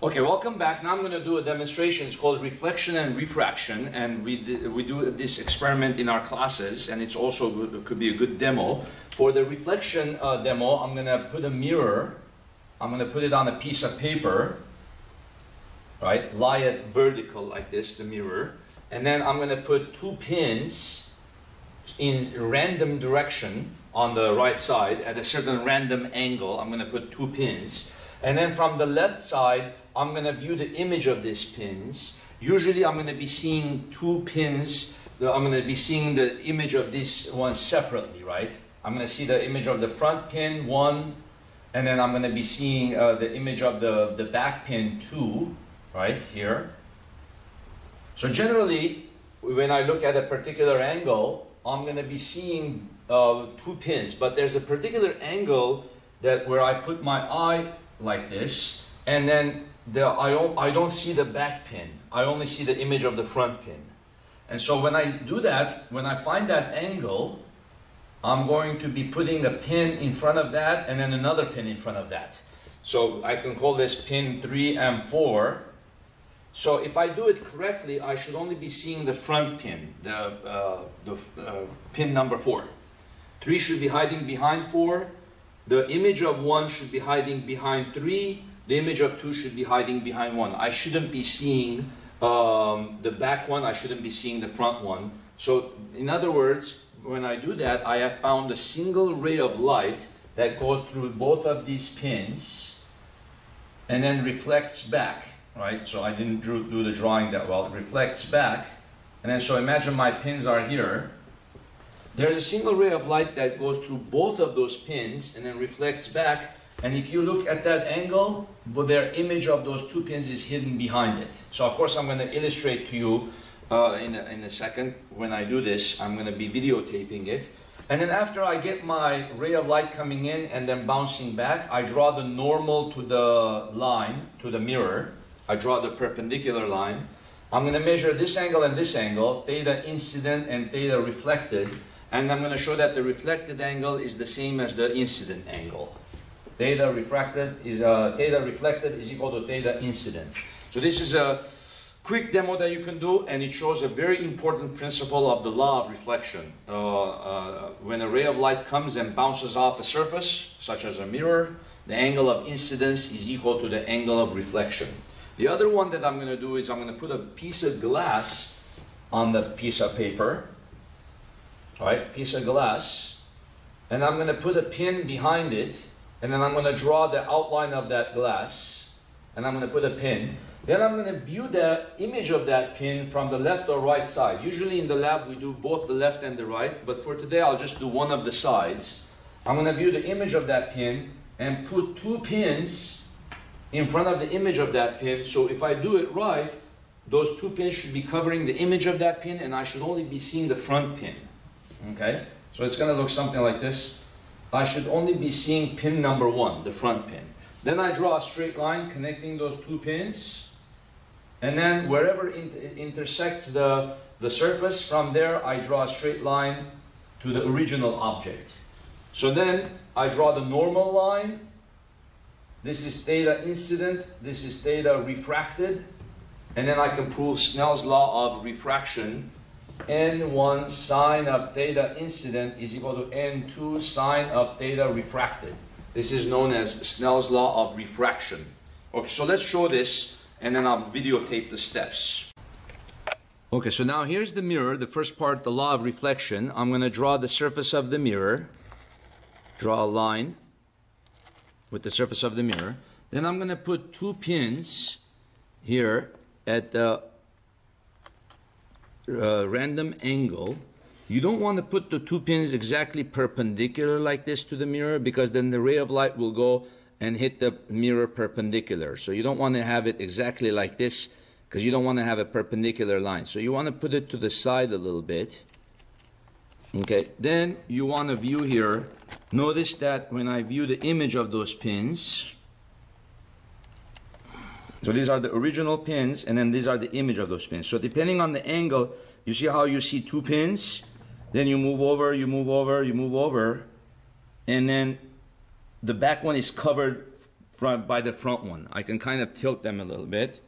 Okay, welcome back. Now I'm going to do a demonstration. It's called reflection and refraction, and we do this experiment in our classes, and it's also it could be a good demo. For the reflection demo, I'm going to put a mirror. I'm going to put it on a piece of paper, right? Lie it vertical like this, the mirror, and then I'm going to put two pins in random direction on the right side at a certain random angle. I'm going to put two pins, and then from the left side, I'm going to view the image of these pins. Usually I'm going to be seeing two pins. I'm going to be seeing the image of this one separately, right? I'm going to see the image of the front pin, one, and then I'm going to be seeing the image of the back pin, two, right here. So generally, when I look at a particular angle, I'm going to be seeing two pins, but there's a particular angle that where I put my eye like this, and then I don't see the back pin. I only see the image of the front pin. And so when I do that, when I find that angle, I'm going to be putting a pin in front of that and then another pin in front of that. So I can call this pin 3 and 4. So if I do it correctly, I should only be seeing the front pin, the pin number 4. 3 should be hiding behind 4. The image of 1 should be hiding behind 3. The image of 2 should be hiding behind 1. I shouldn't be seeing the back one. I shouldn't be seeing the front one. So in other words, when I do that, I have found a single ray of light that goes through both of these pins and then reflects back, right? So I didn't do the drawing that well. It reflects back. And then so imagine my pins are here. There's a single ray of light that goes through both of those pins and then reflects back. And if you look at that angle, their image of those two pins is hidden behind it. So of course I'm going to illustrate to you in a second. When I do this, I'm going to be videotaping it. And then after I get my ray of light coming in and then bouncing back, I draw the normal to the line, to the mirror. I draw the perpendicular line. I'm going to measure this angle and this angle, theta incident and theta reflected. And I'm going to show that the reflected angle is the same as the incident angle. Theta reflected is equal to theta incident. So this is a quick demo that you can do, and it shows a very important principle of the law of reflection. When a ray of light comes and bounces off a surface, such as a mirror, the angle of incidence is equal to the angle of reflection. The other one that I'm going to do is I'm going to put a piece of glass on the piece of paper. All right, piece of glass, and I'm going to put a pin behind it, and then I'm going to draw the outline of that glass, and I'm going to put a pin. Then I'm going to view the image of that pin from the left or right side. Usually in the lab we do both the left and the right, but for today I'll just do one of the sides. I'm going to view the image of that pin and put two pins in front of the image of that pin. So if I do it right, those two pins should be covering the image of that pin, and I should only be seeing the front pin. Okay, so it's going to look something like this. I should only be seeing pin number 1, the front pin. Then I draw a straight line connecting those two pins, and then wherever it intersects the surface, from there I draw a straight line to the original object. So then I draw the normal line. This is theta incident, this is theta refracted, and then I can prove Snell's law of refraction. N1 sine of theta incident is equal to N2 sine of theta refracted. This is known as Snell's law of refraction. Okay, so let's show this, and then I'll videotape the steps. Okay, so now here's the mirror, the first part, the law of reflection. I'm going to draw the surface of the mirror, draw a line with the surface of the mirror. Then I'm going to put two pins here at the random angle. You don't want to put the two pins exactly perpendicular like this to the mirror, because then the ray of light will go and hit the mirror perpendicular. So you don't want to have it exactly like this, because you don't want to have a perpendicular line. So you want to put it to the side a little bit. Okay, then you want to view here. Notice that when I view the image of those pins, so these are the original pins, and then these are the image of those pins. So depending on the angle, you see how you see two pins, then you move over, you move over, you move over, and then the back one is covered by the front one. I can kind of tilt them a little bit.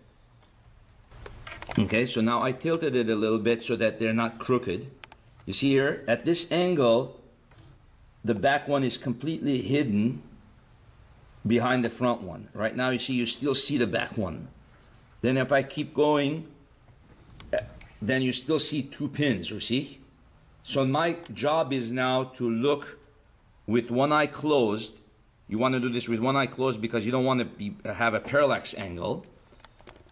Okay, so now I tilted it a little bit so that they're not crooked. You see here, at this angle, the back one is completely hidden behind the front one. Right now, you see, you still see the back one. Then if I keep going, then you still see two pins, you see? So my job is now to look with one eye closed. You want to do this with one eye closed because you don't want to have a parallax angle.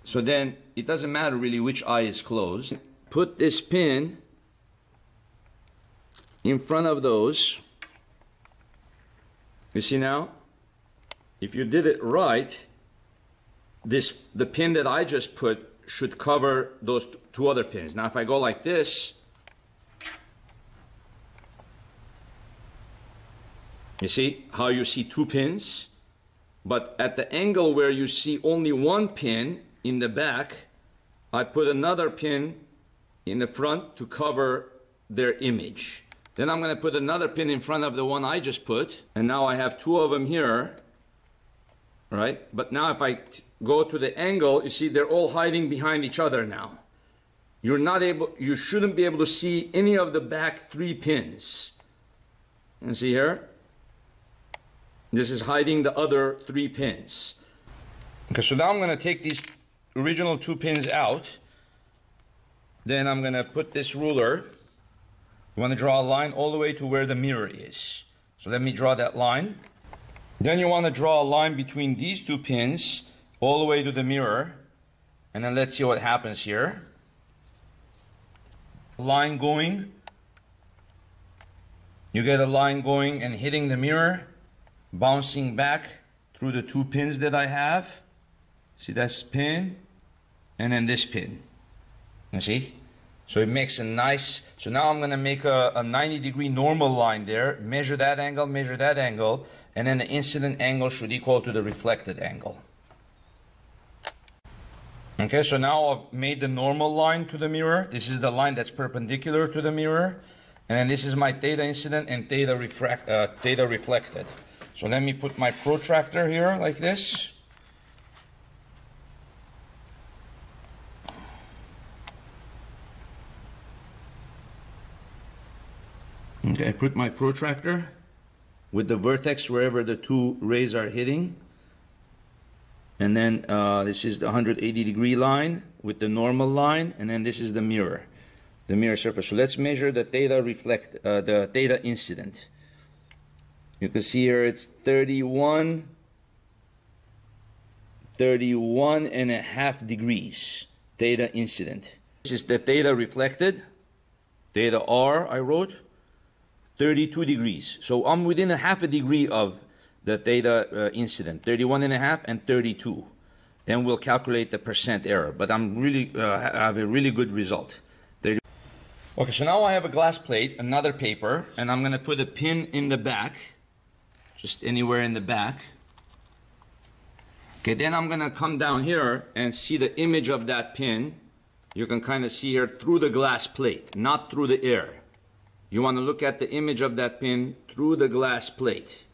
So then it doesn't matter really which eye is closed. Put this pin in front of those. You see now? If you did it right, the pin that I just put should cover those two other pins. Now if I go like this, you see how you see two pins? But at the angle where you see only one pin in the back, I put another pin in the front to cover their image. Then I'm going to put another pin in front of the one I just put, and now I have two of them here, right? But now if I go to the angle, you see they're all hiding behind each other now. You shouldn't be able to see any of the back three pins. And see here? This is hiding the other three pins. Okay, so now I'm going to take these original two pins out. Then I'm going to put this ruler. You want to draw a line all the way to where the mirror is. So let me draw that line. Then you want to draw a line between these two pins all the way to the mirror. And then let's see what happens here. Line going. You get a line going and hitting the mirror, bouncing back through the two pins that I have. See, that's pin, and then this pin. You see? So it makes a nice, so now I'm going to make a 90-degree normal line there, measure that angle, and then the incident angle should equal to the reflected angle. Okay, so now I've made the normal line to the mirror. This is the line that's perpendicular to the mirror. And then this is my theta incident and theta reflected. So let me put my protractor here like this. Okay, I put my protractor with the vertex wherever the two rays are hitting. And then this is the 180-degree line with the normal line, and then this is the mirror surface. So let's measure the the theta incident. You can see here it's 31 and a half degrees theta incident. This is the theta reflected, theta R I wrote, 32 degrees. So I'm within a half a degree of the theta incident, 31 and a half and 32. Then we'll calculate the percent error. But I'm really have a really good result. Okay, so now I have a glass plate, another paper, and I'm going to put a pin in the back, just anywhere in the back. Okay, then I'm going to come down here and see the image of that pin. You can kind of see here through the glass plate, not through the air. You want to look at the image of that pin through the glass plate.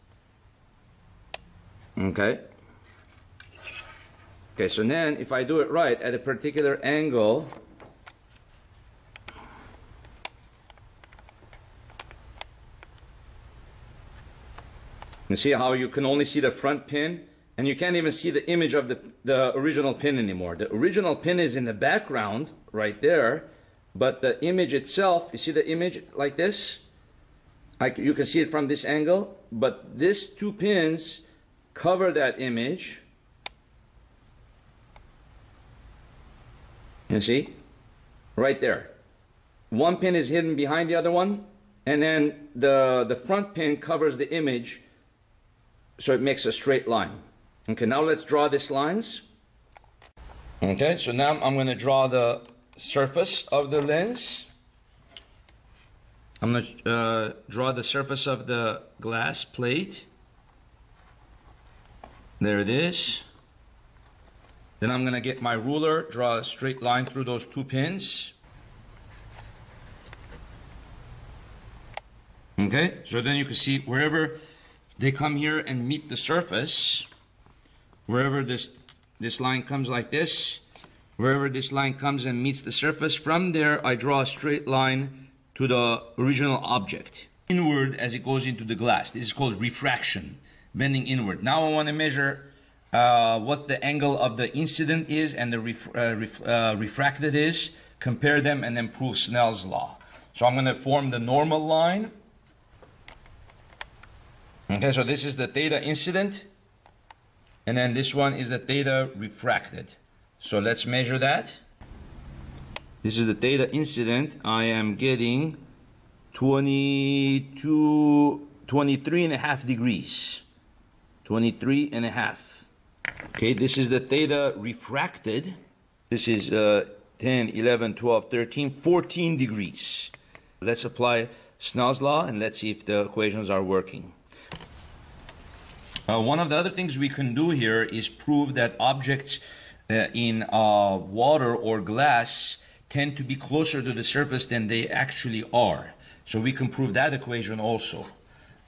Okay. Okay, so then if I do it right at a particular angle, you see how you can only see the front pin and you can't even see the image of the original pin anymore. The original pin is in the background right there, but the image itself, you see the image like this? You can see it from this angle, but these two pins cover that image. You see? Right there. One pin is hidden behind the other one, and then the front pin covers the image, so it makes a straight line. Okay, now let's draw these lines. Okay, so now I'm going to draw the surface of the lens. I'm going to draw the surface of the glass plate. There it is. Then I'm going to get my ruler, draw a straight line through those two pins. Okay, so then you can see wherever they come here and meet the surface, wherever this line comes like this, wherever this line comes and meets the surface, from there I draw a straight line to the original object, inward as it goes into the glass. This is called refraction, bending inward. Now I want to measure what the angle of the incident is and the refracted is, compare them, and then prove Snell's law. So I'm going to form the normal line. Okay, so this is the theta incident, and then this one is the theta refracted. So let's measure that. This is the theta incident. I am getting 23.5 degrees. 23.5. Okay, this is the theta refracted. This is 10, 11, 12, 13, 14 degrees. Let's apply Snell's law and let's see if the equations are working. One of the other things we can do here is prove that objects in water or glass tend to be closer to the surface than they actually are. So we can prove that equation also.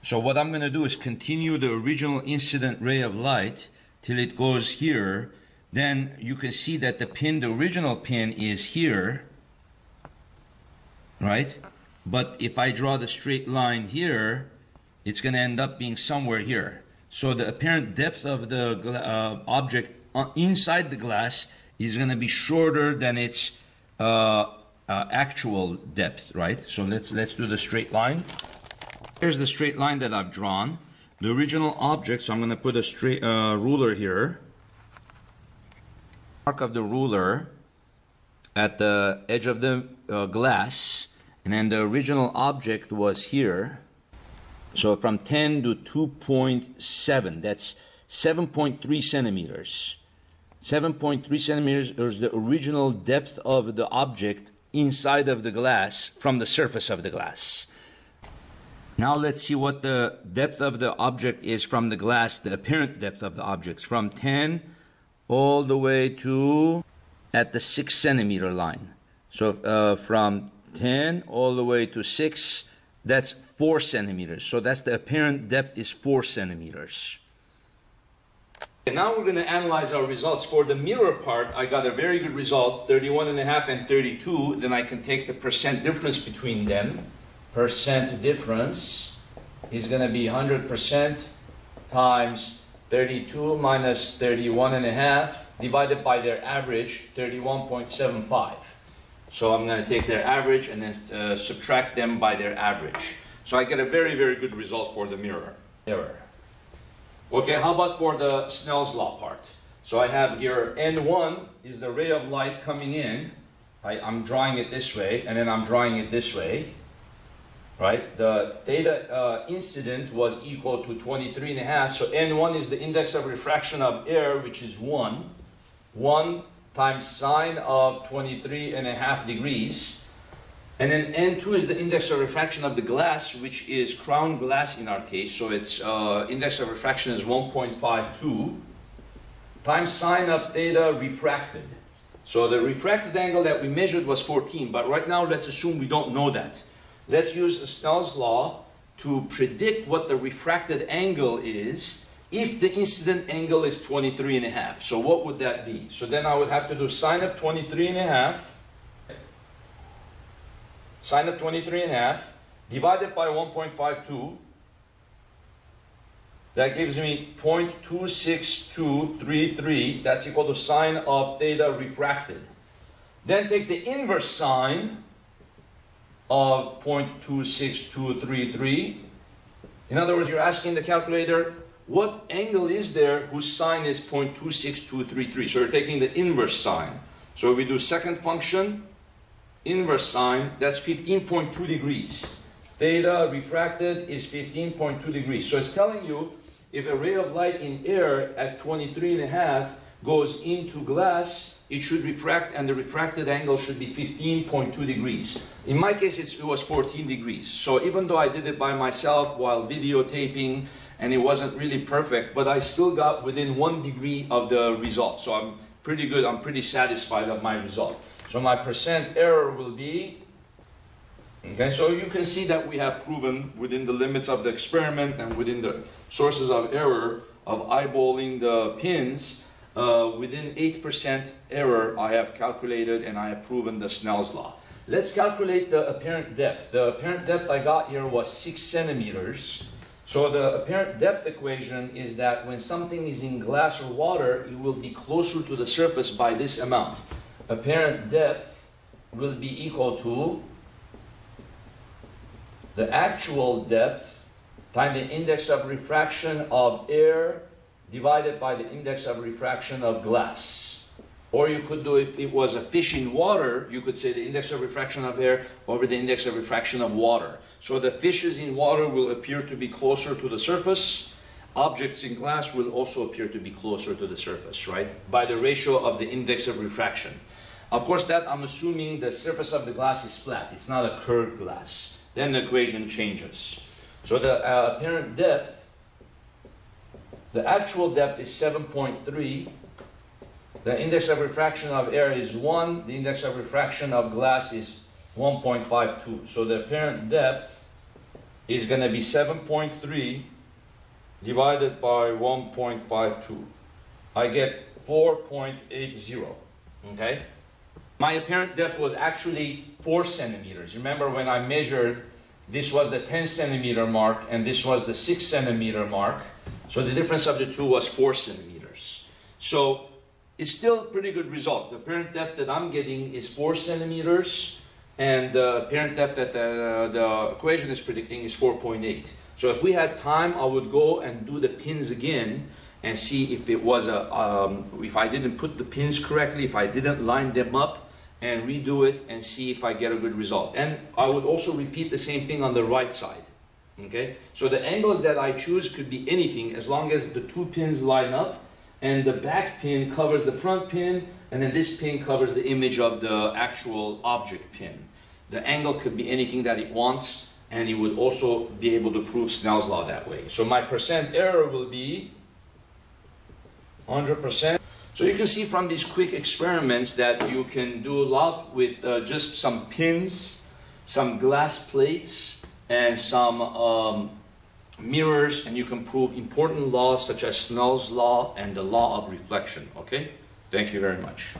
So what I'm going to do is continue the original incident ray of light till it goes here. Then you can see that the original pin is here, right? But if I draw the straight line here, it's going to end up being somewhere here. So the apparent depth of the object inside the glass is going to be shorter than its actual depth, right? So let's do the straight line. Here's the straight line that I've drawn. The original object, so I'm going to put a straight ruler here. Mark of the ruler at the edge of the glass, and then the original object was here. So from 10 to 2.7, that's 7.3 centimeters. 7.3 centimeters is the original depth of the object inside of the glass from the surface of the glass. Now let's see what the depth of the object is from the glass, the apparent depth of the objects, from 10 all the way to at the 6 centimeter line. So from 10 all the way to 6, that's 4 centimeters. So that's the apparent depth is 4 centimeters. And now we're going to analyze our results. For the mirror part, I got a very good result, 31.5 and 32. Then I can take the percent difference between them. Percent difference is going to be 100% times 32 minus 31.5 divided by their average, 31.75. So I'm going to take their average and then subtract them by their average. So I get a very, very good result for the mirror. Error. Okay, how about for the Snell's law part? So I have here N1 is the ray of light coming in. I'm drawing it this way, and then I'm drawing it this way. Right? The theta incident was equal to 23.5. So N1 is the index of refraction of air, which is 1. 1 times sine of 23.5 degrees. And then N2 is the index of refraction of the glass, which is crown glass in our case. So its index of refraction is 1.52 times sine of theta refracted. So the refracted angle that we measured was 14, but right now let's assume we don't know that. Let's use Snell's law to predict what the refracted angle is if the incident angle is 23.5. So what would that be? So then I would have to do sine of 23.5. Sine of 23.5 divided by 1.52. That gives me 0.26233. That's equal to sine of theta refracted. Then take the inverse sine of 0.26233. In other words, you're asking the calculator, what angle is there whose sine is 0.26233? So you're taking the inverse sine. So we do second function, inverse sine, that's 15.2 degrees. Theta refracted is 15.2 degrees. So it's telling you if a ray of light in air at 23.5 goes into glass, it should refract, and the refracted angle should be 15.2 degrees. In my case, it was 14 degrees. So even though I did it by myself while videotaping, and it wasn't really perfect, but I still got within 1 degree of the result. So I'm pretty good, I'm pretty satisfied of my result. So my percent error will be, okay, so you can see that we have proven within the limits of the experiment and within the sources of error, of eyeballing the pins, within 8% error I have calculated and I have proven the Snell's law. Let's calculate the apparent depth. The apparent depth I got here was 6 centimeters. So the apparent depth equation is that when something is in glass or water, it will be closer to the surface by this amount. Apparent depth will be equal to the actual depth times the index of refraction of air divided by the index of refraction of glass. Or you could do, if it was a fish in water, you could say the index of refraction of air over the index of refraction of water. So the fishes in water will appear to be closer to the surface. Objects in glass will also appear to be closer to the surface, right? By the ratio of the index of refraction. Of course, that I'm assuming the surface of the glass is flat. It's not a curved glass. Then the equation changes. So the apparent depth, the actual depth is 7.3. The index of refraction of air is 1. The index of refraction of glass is 1.52. So the apparent depth is going to be 7.3 divided by 1.52. I get 4.80. Okay? My apparent depth was actually 4 centimeters. Remember when I measured, this was the 10 centimeter mark and this was the 6 centimeter mark. So the difference of the two was 4 centimeters. So it's still a pretty good result. The apparent depth that I'm getting is 4 centimeters, and the apparent depth that the equation is predicting is 4.8. So if we had time, I would go and do the pins again and see if it was if I didn't put the pins correctly, if I didn't line them up, and redo it and see if I get a good result. And I would also repeat the same thing on the right side. Okay? So the angles that I choose could be anything as long as the two pins line up. And the back pin covers the front pin, and then this pin covers the image of the actual object pin. The angle could be anything that it wants, and it would also be able to prove Snell's law that way. So my percent error will be 100%. So you can see from these quick experiments that you can do a lot with just some pins, some glass plates, and some mirrors, and you can prove important laws such as Snell's law and the law of reflection. Okay? Thank you very much.